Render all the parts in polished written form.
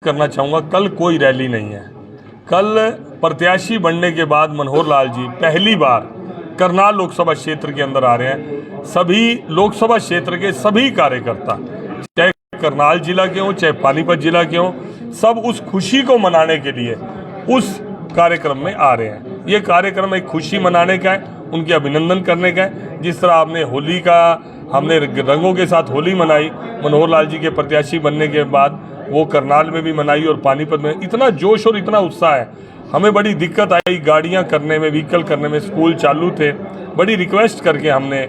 करना चाहूँगा, कल कोई रैली नहीं है। कल प्रत्याशी बनने के बाद मनोहर लाल जी पहली बार करनाल लोकसभा क्षेत्र के अंदर आ रहे हैं। सभी लोकसभा क्षेत्र के सभी कार्यकर्ता, चाहे करनाल जिला के हों चाहे पानीपत जिला के हों, सब उस खुशी को मनाने के लिए उस कार्यक्रम में आ रहे हैं। ये कार्यक्रम एक खुशी मनाने का है, उनके अभिनंदन करने का है। जिस तरह आपने होली का, हमने रंगों के साथ होली मनाई मनोहर लाल जी के प्रत्याशी बनने के बाद, वो करनाल में भी मनाई और पानीपत में इतना जोश और इतना उत्साह है। हमें बड़ी दिक्कत आई गाड़ियां करने में, व्हीकल करने में, स्कूल चालू थे, बड़ी रिक्वेस्ट करके हमने,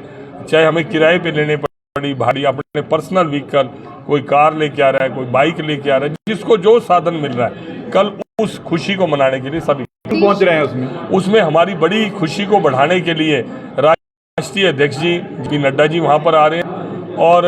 चाहे हमें किराए पे लेने पड़ी भाड़ी, अपने पर्सनल व्हीकल, कोई कार लेके आ रहा है, कोई बाइक लेके आ रहा है, जिसको जो साधन मिल रहा है, कल उस खुशी को मनाने के लिए सभी पहुंच रहे हैं। उसमें हमारी बड़ी खुशी को बढ़ाने के लिए राष्ट्रीय अध्यक्ष जी नड्डा जी वहाँ पर आ रहे हैं और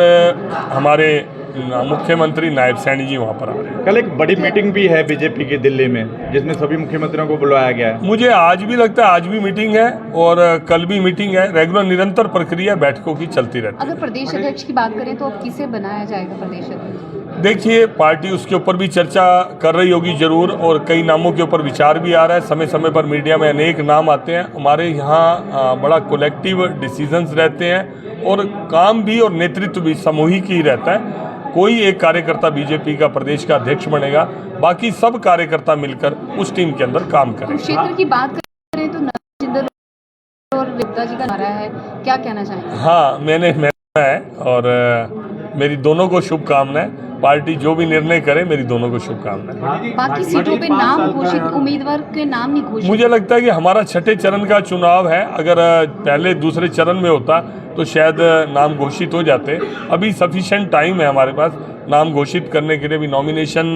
हमारे मुख्यमंत्री नायब सैनी जी वहाँ पर आ रहे हैं। कल एक बड़ी मीटिंग भी है बीजेपी की दिल्ली में, जिसमें सभी मुख्यमंत्रियों को बुलाया गया है। मुझे आज भी लगता है आज भी मीटिंग है और कल भी मीटिंग है। रेगुलर निरंतर प्रक्रिया बैठकों की चलती रहती है। अगर प्रदेश अध्यक्ष की बात करें तो अब किसे बनाया जाएगा प्रदेश अध्यक्ष? देखिए, पार्टी उसके ऊपर भी चर्चा कर रही होगी जरूर, और कई नामों के ऊपर विचार भी आ रहा है। समय समय पर मीडिया में अनेक नाम आते हैं। हमारे यहाँ बड़ा कलेक्टिव डिसीजंस रहते हैं और काम भी और नेतृत्व भी सामूहिक ही रहता है। कोई एक कार्यकर्ता बीजेपी का प्रदेश का अध्यक्ष बनेगा, बाकी सब कार्यकर्ता मिलकर उस टीम के अंदर काम करें। क्षेत्र की बात करें तो जिंदल और विद्या जी का नारा है, क्या कहना चाहेंगे? हाँ, मैंने है और मेरी दोनों को शुभकामनाएं। पार्टी जो भी निर्णय करे, मेरी दोनों को शुभकामनाएं। बाकी सीटों पे नाम घोषित, उम्मीदवार के नाम नहीं घोषित। मुझे लगता है कि हमारा छठे चरण का चुनाव है। अगर पहले दूसरे चरण में होता तो शायद नाम घोषित हो जाते। अभी सफिशिएंट टाइम है हमारे पास नाम घोषित करने के लिए, भी नॉमिनेशन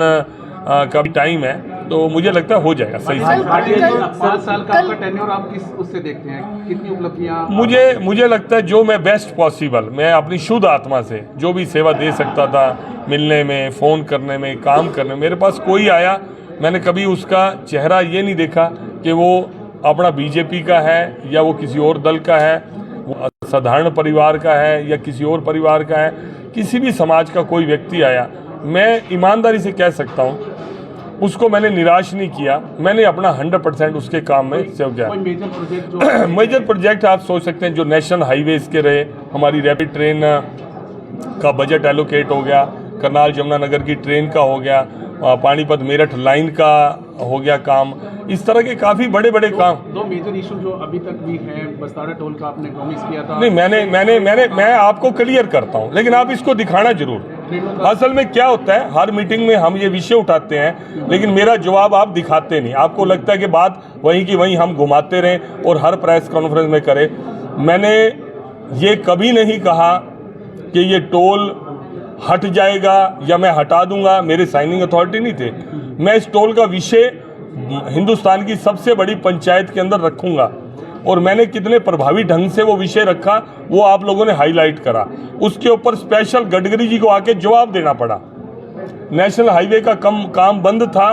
का भी टाइम है, तो मुझे लगता है हो जाएगा सही से। 5 साल का आपका टेन्योर आप किस उससे देखते हैं, कितनी उपलब्धियां? मुझे लगता है जो मैं बेस्ट पॉसिबल, मैं अपनी शुद्ध आत्मा से जो भी सेवा दे सकता था, मिलने में, फ़ोन करने में, काम करने में, मेरे पास कोई आया, मैंने कभी उसका चेहरा ये नहीं देखा कि वो अपना बीजेपी का है या वो किसी और दल का है, वो साधारण परिवार का है या किसी और परिवार का है। किसी भी समाज का कोई व्यक्ति आया, मैं ईमानदारी से कह सकता हूँ उसको मैंने निराश नहीं किया। मैंने अपना 100% उसके काम में सेव किया। मेजर प्रोजेक्ट आप सोच सकते हैं जो नेशनल हाईवेज के रहे, हमारी रैपिड ट्रेन का बजट एलोकेट हो गया, करनाल जमुनानगर की ट्रेन का हो गया, पानीपत मेरठ लाइन का हो गया काम। इस तरह के काफ़ी बड़े बड़े काम। दो मेजर इशू जो अभी तक भी है, बस्तारा टोल का आपने प्रॉमिस किया था। नहीं, मैं आपको क्लियर करता हूँ, लेकिन आप इसको दिखाना जरूर। असल में क्या होता है, हर मीटिंग में हम ये विषय उठाते हैं, लेकिन मेरा जवाब आप दिखाते नहीं। आपको लगता है कि बात वहीं की वहीं हम घुमाते रहें और हर प्रेस कॉन्फ्रेंस में करें। मैंने ये कभी नहीं कहा कि ये टोल हट जाएगा या मैं हटा दूंगा, मेरे साइनिंग अथॉरिटी नहीं थे। मैं इस टोल का विषय हिंदुस्तान की सबसे बड़ी पंचायत के अंदर रखूंगा और मैंने कितने प्रभावी ढंग से वो विषय रखा वो आप लोगों ने हाईलाइट करा। उसके ऊपर स्पेशल गडकरी जी को आके जवाब देना पड़ा। नेशनल हाईवे का काम बंद था,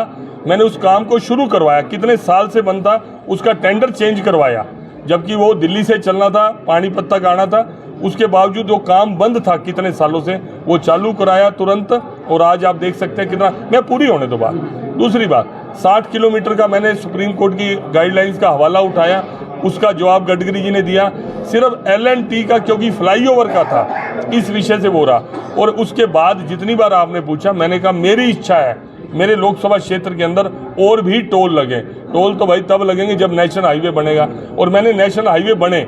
मैंने उस काम को शुरू करवाया। कितने साल से बंद था, उसका टेंडर चेंज करवाया, जबकि वो दिल्ली से चलना था, पानीपत तक आना था। उसके बावजूद वो काम बंद था कितने सालों से, वो चालू कराया तुरंत, और आज आप देख सकते हैं कितना। मैं पूरी होने दो बात। दूसरी बात, 60 किलोमीटर का मैंने सुप्रीम कोर्ट की गाइडलाइंस का हवाला उठाया, उसका जवाब गडकरी जी ने दिया। सिर्फ L&T का, क्योंकि फ्लाईओवर का था, इस विषय से वो रहा। और उसके बाद जितनी बार आपने पूछा, मैंने कहा मेरी इच्छा है मेरे लोकसभा क्षेत्र के अंदर और भी टोल लगे। टोल तो भाई तब लगेंगे जब नेशनल हाईवे बनेगा, और मैंने नेशनल हाईवे बने।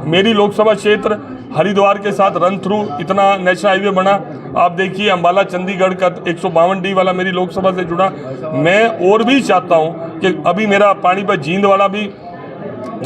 मेरी लोकसभा क्षेत्र हरिद्वार के साथ रन थ्रू इतना नेशनल हाईवे बना। आप देखिए अंबाला चंडीगढ़ का 152D वाला मेरी लोकसभा से जुड़ा। मैं और भी चाहता हूं कि अभी मेरा पानीपत जींद वाला भी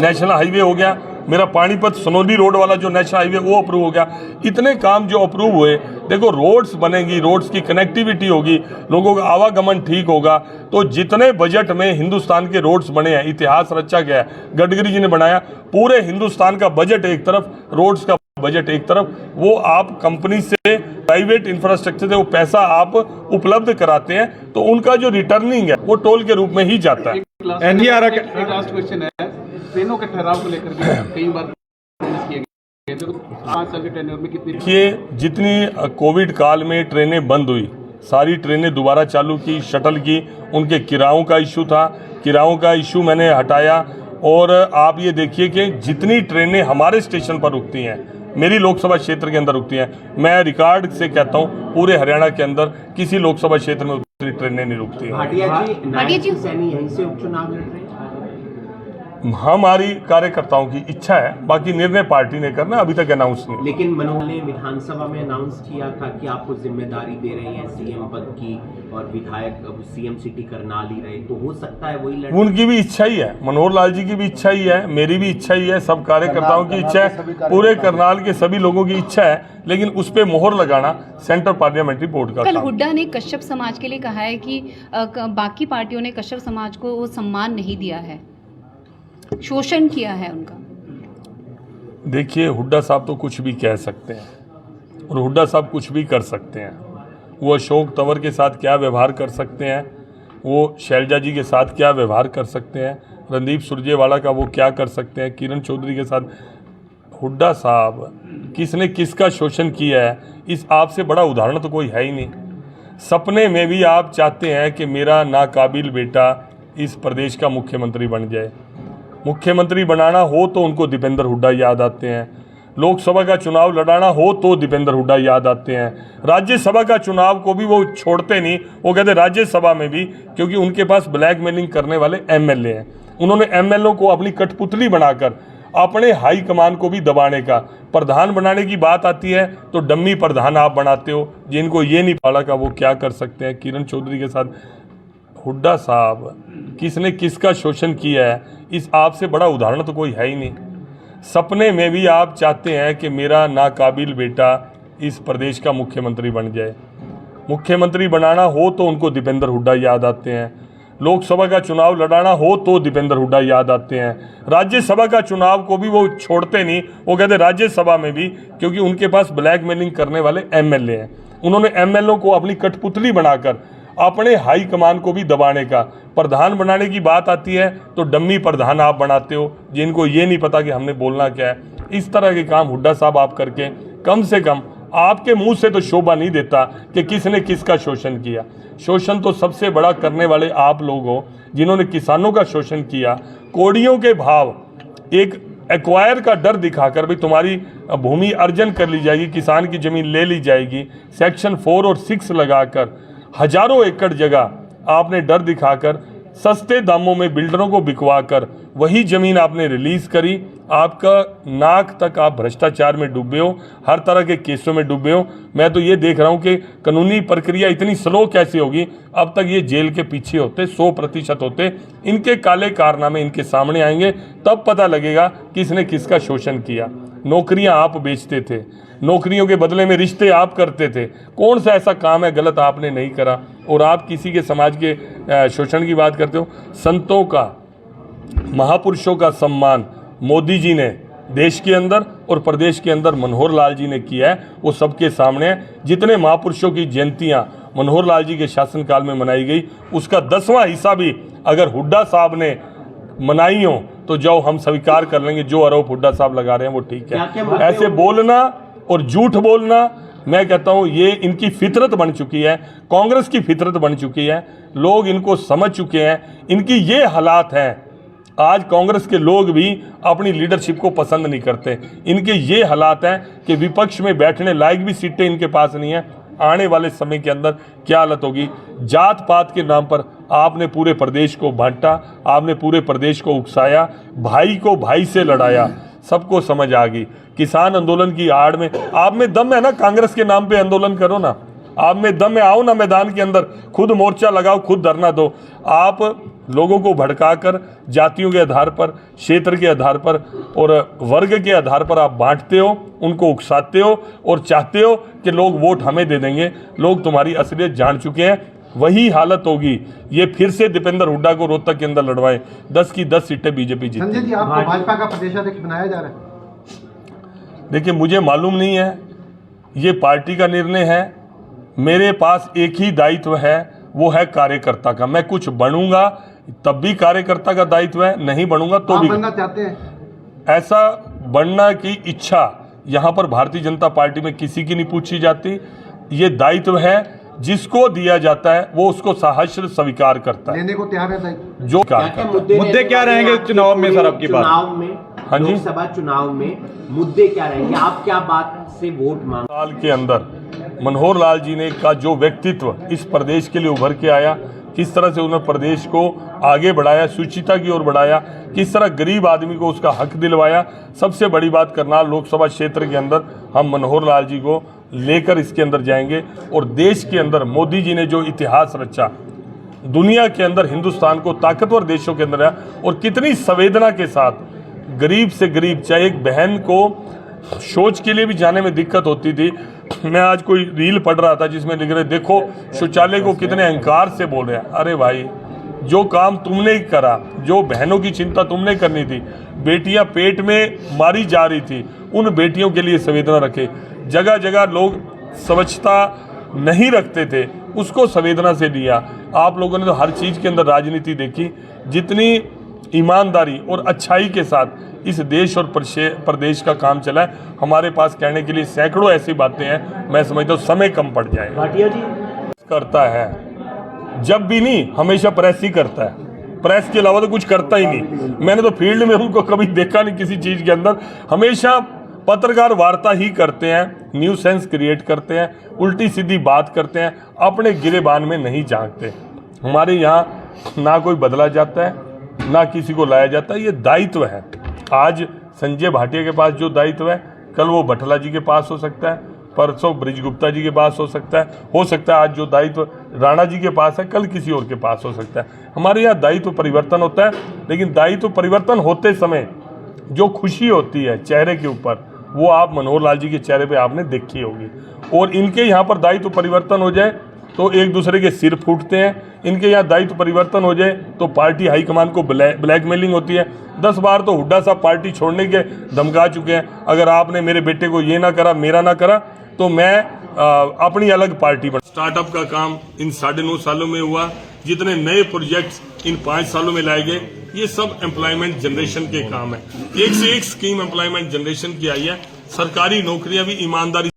नेशनल हाईवे हो गया, मेरा पानीपत सनोली रोड वाला जो नेशनल हाईवे वो अप्रूव हो गया। इतने काम जो अप्रूव हुए, देखो रोड्स बनेंगी, रोड्स की कनेक्टिविटी होगी, लोगों का आवागमन ठीक होगा। तो जितने बजट में हिंदुस्तान के रोड्स बने हैं, इतिहास रचा गया है, गडकरी जी ने बनाया। पूरे हिंदुस्तान का बजट एक तरफ, रोड्स का बजट एक तरफ, वो आप कंपनी से, प्राइवेट इंफ्रास्ट्रक्चर से वो पैसा आप उपलब्ध कराते हैं, तो उनका जो रिटर्निंग है वो टोल के रूप में ही जाता है। एक लास्ट क्वेश्चन है, ट्रेनों के ठहराव को लेकर के कई बार किए गए थे, तो 5 साल के टेन्योर में कितनी? देखिए, जितनी कोविड काल में ट्रेनें बंद हुई, सारी ट्रेनें दोबारा चालू की, शटल की। उनके किरायों का इशू था, किरायों का इशू मैंने हटाया। और आप ये देखिए कि जितनी ट्रेनें हमारे स्टेशन पर रुकती हैं, मेरी लोकसभा क्षेत्र के अंदर रुकती हैं, मैं रिकॉर्ड से कहता हूँ पूरे हरियाणा के अंदर किसी लोकसभा क्षेत्र में उतनी ट्रेनें नहीं रुकती हैं। भाटिया जी सैनी यहीं से उपचुनाव लड़ रहे हैं। हमारी कार्यकर्ताओं की इच्छा है, बाकी निर्णय पार्टी ने करना, अभी तक अनाउंस नहीं। लेकिन मनोहर ने विधानसभा में अनाउंस किया था कि आपको जिम्मेदारी दे रहे हैं सीएम पद की, और विधायक अब सीएम सिटी करनाल ही रहे, तो हो सकता है वही लड़े। उनकी भी इच्छा ही है, मनोहर लाल जी की भी इच्छा ही है, मेरी भी इच्छा ही है, सब कार्यकर्ताओं की इच्छा है, पूरे करनाल के सभी लोगों की इच्छा है। लेकिन उस पर मोहर लगाना सेंट्रल पार्लियामेंट्री बोर्ड का कल काम। हुड्डा ने कश्यप समाज के लिए कहा है कि बाकी पार्टियों ने कश्यप समाज को वो सम्मान नहीं दिया है, शोषण किया है उनका। देखिए, हुड्डा साहब तो कुछ भी कह सकते हैं और हुड्डा साहब कुछ भी कर सकते हैं। वो अशोक तंवर के साथ क्या व्यवहार कर सकते हैं, वो शैलजा जी के साथ क्या व्यवहार कर सकते हैं, रणदीप सुरजेवाला का वो क्या कर सकते हैं, किरण चौधरी के साथ। हुड्डा साहब किसने किसका शोषण किया है, इस आपसे बड़ा उदाहरण तो कोई है ही नहीं। सपने में भी आप चाहते हैं कि मेरा नाकाबिल बेटा इस प्रदेश का मुख्यमंत्री बन जाए। मुख्यमंत्री बनाना हो तो उनको दीपेंद्र हुड्डा याद आते हैं, लोकसभा का चुनाव लड़ाना हो तो दीपेंद्र हुड्डा याद आते हैं, राज्यसभा का चुनाव को भी वो छोड़ते नहीं। वो कहते राज्यसभा में भी, क्योंकि उनके पास ब्लैकमेलिंग करने वाले एमएलए हैं। उन्होंने एमएलए को अपनी कठपुतली बनाकर अपने हाई कमान को भी दबाने का, प्रधान बनाने की बात आती है तो डम्मी प्रधान आप बनाते हो, जिनको ये नहीं पाला का वो क्या कर सकते हैं। किरण चौधरी के साथ हुड्डा साहब किसने किसका शोषण किया है, इस आपसे बड़ा उदाहरण तो कोई है ही नहीं। सपने में भी आप चाहते हैं कि मेरा नाकाबिल बेटा इस प्रदेश का मुख्यमंत्री बन जाए। मुख्यमंत्री बनाना हो तो उनको दीपेंद्र हुड्डा याद आते हैं, लोकसभा का चुनाव लड़ाना हो तो दीपेंद्र हुड्डा याद आते हैं, राज्यसभा का चुनाव को भी वो छोड़ते नहीं। वो कहते राज्यसभा में भी, क्योंकि उनके पास ब्लैकमेलिंग करने वाले एमएलए हैं। उन्होंने एमएलए को अपनी कठपुतली बनाकर अपने हाई कमान को भी दबाने का, प्रधान बनाने की बात आती है तो डम्मी प्रधान आप बनाते हो, जिनको ये नहीं पता कि हमने बोलना क्या है। इस तरह के काम हुड्डा साहब आप करके, कम से कम आपके मुंह से तो शोभा नहीं देता कि किसने किसका शोषण किया। शोषण तो सबसे बड़ा करने वाले आप लोग हो, जिन्होंने किसानों का शोषण किया। कोड़ियों के भाव, एक एक्वायर का डर दिखाकर भी तुम्हारी भूमि अर्जन कर ली जाएगी, किसान की जमीन ले ली जाएगी। सेक्शन 4 और 6 लगाकर हजारों एकड़ जगह आपने डर दिखाकर सस्ते दामों में बिल्डरों को बिकवाकर वही जमीन आपने रिलीज करी। आपका नाक तक आप भ्रष्टाचार में डूबे हो, हर तरह के केसों में डूबे हो। मैं तो ये देख रहा हूँ कि कानूनी प्रक्रिया इतनी स्लो कैसे होगी। अब तक ये जेल के पीछे होते, 100% होते। इनके काले कारनामे इनके सामने आएंगे, तब पता लगेगा किसने किसका शोषण किया। नौकरियां आप बेचते थे, नौकरियों के बदले में रिश्ते आप करते थे। कौन सा ऐसा काम है गलत आपने नहीं करा? और आप किसी के समाज के शोषण की बात करते हो। संतों का, महापुरुषों का सम्मान मोदी जी ने देश के अंदर और प्रदेश के अंदर मनोहर लाल जी ने किया है, वो सबके सामने है। जितने महापुरुषों की जयंतियां मनोहर लाल जी के शासनकाल में मनाई गई, उसका 10वां हिस्सा भी अगर हुड्डा साहब ने मनाई हो तो जाओ हम स्वीकार कर लेंगे। जो आरोप हुड्डा साहब लगा रहे हैं वो ठीक है। ऐसे बोलना और झूठ बोलना, मैं कहता हूं ये इनकी फितरत बन चुकी है, कांग्रेस की फितरत बन चुकी है। लोग इनको समझ चुके हैं। इनकी ये हालात हैं, आज कांग्रेस के लोग भी अपनी लीडरशिप को पसंद नहीं करते। इनके ये हालात हैं कि विपक्ष में बैठने लायक भी सीटें इनके पास नहीं है। आने वाले समय के अंदर क्या हालत होगी। जात पात के नाम पर आपने पूरे प्रदेश को बांटा, आपने पूरे प्रदेश को उकसाया, भाई को भाई से लड़ाया। सबको समझ आ गई। किसान आंदोलन की आड़ में आप में दम है ना, कांग्रेस के नाम पे आंदोलन करो ना। आप में दम है, आओ ना मैदान के अंदर, खुद मोर्चा लगाओ, खुद धरना दो। आप लोगों को भड़काकर जातियों के आधार पर, क्षेत्र के आधार पर और वर्ग के आधार पर आप बांटते हो, उनको उकसाते हो और चाहते हो कि लोग वोट हमें दे देंगे। लोग तुम्हारी असलियत जान चुके हैं। वही हालत होगी। ये फिर से दीपेंद्र हुड्डा को रोहतक के अंदर लड़वाएं, 10 की 10 सीटें बीजेपी जीते। संजय जी, आपको भाजपा का प्रदेशाध्यक्ष बनाया जा रहा है? देखिए, मुझे मालूम नहीं है, ये पार्टी का निर्णय है। मेरे पास एक ही दायित्व है, वो है कार्यकर्ता का। मैं कुछ बनूंगा तब भी कार्यकर्ता का दायित्व है, नहीं बनूंगा तो भी। बनना चाहते हैं? ऐसा बनना की इच्छा यहाँ पर भारतीय जनता पार्टी में किसी की नहीं पूछी जाती। ये दायित्व है, जिसको दिया जाता है वो उसको सहर्ष स्वीकार करता है। लेने को तैयार है दायित्व। जो क्या क्या मुद्दे क्या रहेंगे चुनाव में सर आपकी बात? चुनाव में, हाँ जी? लोकसभा चुनाव में मुद्दे क्या रहेंगे? आप क्या बात से वोट मांग? साल के अंदर मनोहर लाल जी ने का जो व्यक्तित्व इस प्रदेश के लिए उभर के आया, किस तरह से उन्होंने प्रदेश को आगे बढ़ाया, सुचिता की ओर बढ़ाया, किस तरह गरीब आदमी को उसका हक दिलवाया। सबसे बड़ी बात करनाल लोकसभा क्षेत्र के अंदर हम मनोहर लाल जी को लेकर इसके अंदर जाएंगे और देश के अंदर मोदी जी ने जो इतिहास रचा, दुनिया के अंदर हिंदुस्तान को ताकतवर देशों के अंदर है और कितनी संवेदना के साथ गरीब से गरीब, चाहे एक बहन को शौच के लिए भी जाने में दिक्कत होती थी। मैं आज कोई रील पढ़ रहा था जिसमें लिख रहे देखो शौचालय को कितने अहंकार से बोल रहे हैं। अरे भाई, जो काम तुमने करा, जो बहनों की चिंता तुमने करनी थी, बेटियां पेट में मारी जा रही थी, उन बेटियों के लिए संवेदना रखे। जगह जगह लोग स्वच्छता नहीं रखते थे, उसको संवेदना से लिया। आप लोगों ने तो हर चीज़ के अंदर राजनीति देखी। जितनी ईमानदारी और अच्छाई के साथ इस देश और प्रदेश का काम चला है, हमारे पास कहने के लिए सैकड़ों ऐसी बातें हैं। मैं समझता हूँ समय कम पड़ जाएगा। भाटिया जी करता है, जब भी नहीं, हमेशा प्रेस ही करता है। प्रेस के अलावा तो कुछ करता ही नहीं। मैंने तो फील्ड में उनको कभी देखा नहीं किसी चीज़ के अंदर। हमेशा पत्रकार वार्ता ही करते हैं, न्यूज सेंस क्रिएट करते हैं, उल्टी सीधी बात करते हैं, अपने गिरेबान में नहीं झांकते। हमारे यहाँ ना कोई बदला जाता है, ना किसी को लाया जाता है। ये दायित्व है। आज संजय भाटिया के पास जो दायित्व है, कल वो भटला जी के पास हो सकता है, परसों ब्रिज गुप्ता जी के पास हो सकता है आज जो दायित्व राणा जी के पास है, कल किसी और के पास हो सकता है। हमारे यहाँ दायित्व परिवर्तन होता है, लेकिन दायित्व परिवर्तन होते समय जो खुशी होती है चेहरे के ऊपर, वो आप मनोहर लाल जी के चेहरे पे आपने देखी होगी। और इनके यहाँ पर दायित्व परिवर्तन हो जाए तो एक दूसरे के सिर फूटते हैं। इनके यहाँ दायित्व परिवर्तन हो जाए तो पार्टी हाईकमान को ब्लैकमेलिंग होती है। 10 बार तो हुड्डा साहब पार्टी छोड़ने के धमका चुके हैं। अगर आपने मेरे बेटे को ये ना करा, मेरा ना करा, तो मैं अपनी अलग पार्टी बना। स्टार्टअप का काम इन 9.5 सालों में हुआ। जितने नए प्रोजेक्ट्स इन 5 सालों में लाए गए, ये सब एम्प्लॉयमेंट जनरेशन के काम है। एक से एक स्कीम एम्प्लॉयमेंट जनरेशन की आई है। सरकारी नौकरियां भी ईमानदारी